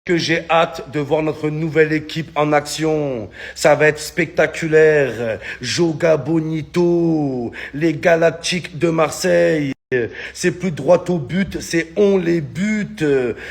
Que j'ai hâte de voir notre nouvelle équipe en action. Ça va être spectaculaire. Joga Bonito, les Galactiques de Marseille. C'est plus droit au but, c'est on les bute.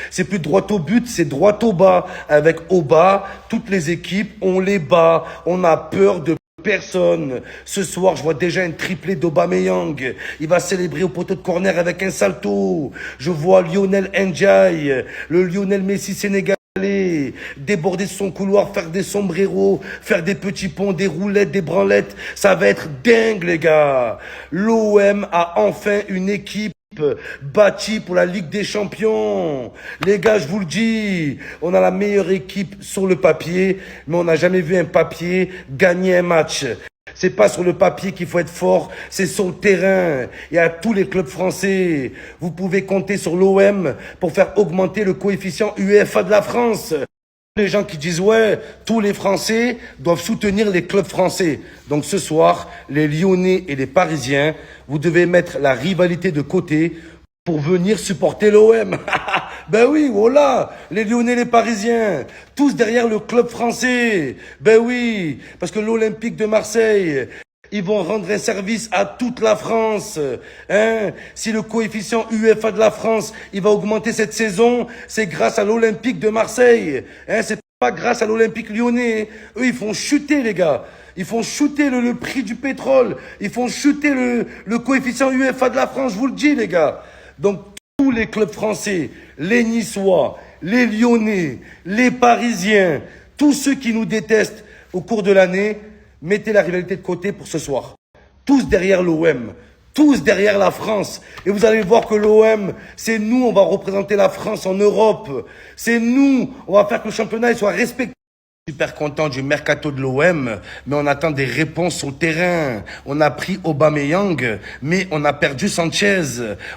C'est plus droit au but, c'est droit au bas. Avec au bas, toutes les équipes, on les bat. On a peur de personne. Ce soir, je vois déjà un triplé d'Aubameyang. Il va célébrer au poteau de corner avec un salto. Je vois Lionel Ndiaye, le Lionel Messi sénégalais, déborder son couloir, faire des sombreros, faire des petits ponts, des roulettes, des branlettes. Ça va être dingue, les gars. L'OM a enfin une équipe bâti pour la Ligue des Champions. Les gars, je vous le dis, on a la meilleure équipe sur le papier, mais on n'a jamais vu un papier gagner un match. C'est pas sur le papier qu'il faut être fort, c'est sur le terrain. Et à tous les clubs français, vous pouvez compter sur l'OM pour faire augmenter le coefficient UEFA de la France. Les gens qui disent, ouais, tous les Français doivent soutenir les clubs français. Donc ce soir, les Lyonnais et les Parisiens, vous devez mettre la rivalité de côté pour venir supporter l'OM. Ben oui, voilà, les Lyonnais et les Parisiens, tous derrière le club français. Ben oui, parce que l'Olympique de Marseille, ils vont rendre un service à toute la France. Hein? Si le coefficient UEFA de la France, il va augmenter cette saison, c'est grâce à l'Olympique de Marseille. Hein? C'est pas grâce à l'Olympique lyonnais. Eux, ils font chuter, les gars. Ils font chuter le prix du pétrole. Ils font chuter le coefficient UEFA de la France. Je vous le dis, les gars. Donc, tous les clubs français, les Niçois, les Lyonnais, les Parisiens, tous ceux qui nous détestent au cours de l'année, mettez la rivalité de côté pour ce soir. Tous derrière l'OM, tous derrière la France. Et vous allez voir que l'OM, c'est nous, on va représenter la France en Europe. C'est nous, on va faire que le championnat soit respecté. Super content du mercato de l'OM, mais on attend des réponses sur le terrain. On a pris Aubameyang, mais on a perdu Sanchez.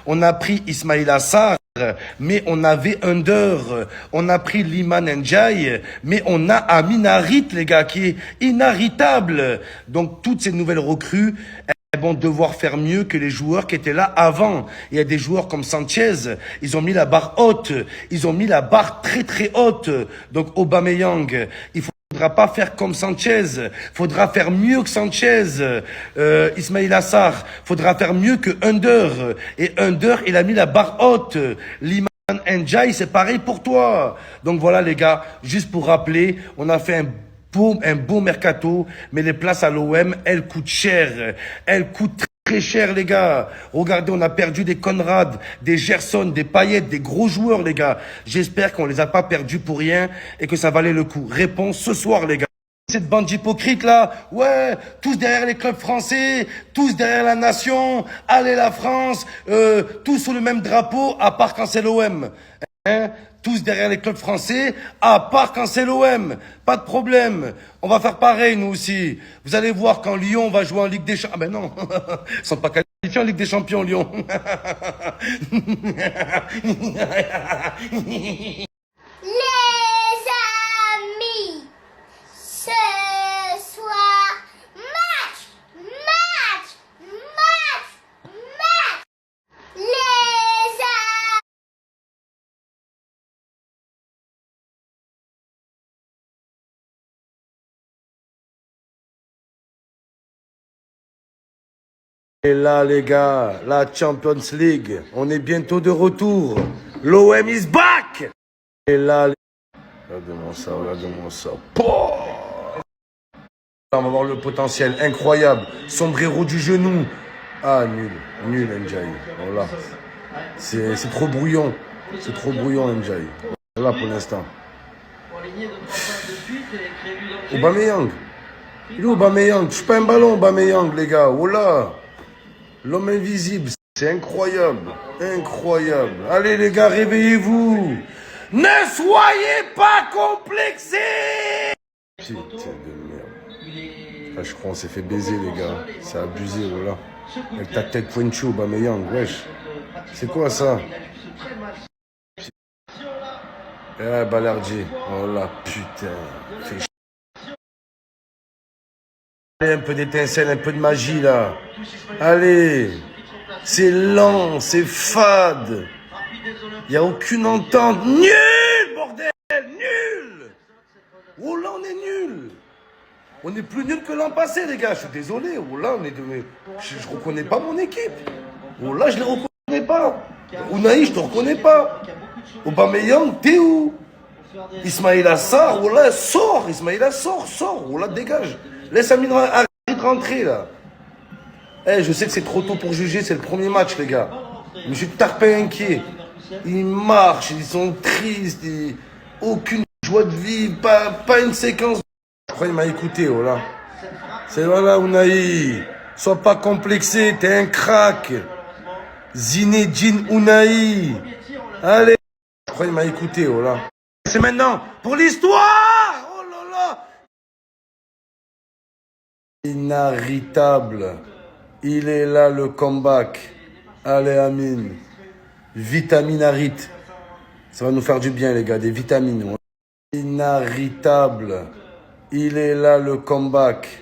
On a pris Ismaïla Sarr, mais on avait Under. On a pris Liman Ndiaye, mais on a Amin Harit, les gars, qui est inarrêtable. Donc toutes ces nouvelles recrues, elles vont devoir faire mieux que les joueurs qui étaient là avant. Il y a des joueurs comme Sanchez, ils ont mis la barre haute, ils ont mis la barre très très haute. Donc Aubameyang, il faudra pas faire comme Sanchez, faudra faire mieux que Sanchez. Ismaïla Sarr, faudra faire mieux que Under. Et Under, il a mis la barre haute. Liman Ndiaye, c'est pareil pour toi. Donc voilà les gars, juste pour rappeler, on a fait un beau mercato, mais les places à l'OM, elles coûtent cher. Elles coûtent très cher, les gars. Regardez, on a perdu des Conrad, des Gerson, des Payet, des gros joueurs, les gars. J'espère qu'on les a pas perdus pour rien et que ça valait le coup. Réponse ce soir, les gars. Cette bande d'hypocrites là, ouais, tous derrière les clubs français, tous derrière la nation, allez la France, tous sous le même drapeau, à part quand c'est l'OM. Hein? Tous derrière les clubs français, à part quand c'est l'OM. Pas de problème. On va faire pareil, nous aussi. Vous allez voir quand Lyon va jouer en Ligue des Champions. Ah ben non, ils sont pas qualifiés en Ligue des Champions, Lyon. Les amis, ce soir, match, match, match, match. Les amis. Et là, les gars, la Champions League, on est bientôt de retour. L'OM is back! Et là, regardez-moi ça, regardez-moi ça. Pouah, on va voir le potentiel incroyable. Sombrero du genou. Ah, nul, Ndiaye. Voilà. C'est trop brouillon. C'est trop brouillon, Ndiaye. Voilà pour l'instant. Aubameyang. Il est Aubameyang. Je suis pas un ballon, Aubameyang, les gars. Oh là. L'homme invisible, c'est incroyable, incroyable. Allez les gars, réveillez-vous. Ne soyez pas complexés. Putain de merde. Là, je crois qu'on s'est fait baiser les gars. C'est abusé, voilà. Avec ta tête pointue, Aubameyang, wesh. C'est quoi ça? Eh, Balerdi. Oh là, putain. Fais chier. Allez, un peu d'étincelle, un peu de magie là. Allez, c'est lent, c'est fade. Il n'y a aucune entente. Nul, bordel, nul. Oh là, on est nul. On est plus nul que l'an passé, les gars. Je suis désolé. Oh là, je reconnais pas mon équipe. Oh là, je les reconnais pas. Unai, je te reconnais pas. Aubameyang, t'es où? Ismaïla Sarr, oh là, sors. Ismaïla sort. Oh là, dégage. Laisse Amine Harit rentrer, là. Eh, je sais que c'est trop tôt pour juger. C'est le premier match, les gars. Mais je suis tarpin inquiet. Ils marchent, ils sont tristes. Aucune joie de vivre. Pas une séquence. Après, il m'a écouté, oh là. C'est voilà, Unai. Sois pas complexé, t'es un crack. Zinedine Unai. Allez. Après, il m'a écouté, oh là. C'est maintenant pour l'histoire. Oh là là. Inarrêtable. Il est là, le comeback. Allez, Amine. Vitamine Harit. Ça va nous faire du bien, les gars, des vitamines. Inarrêtable. Il est là, le comeback.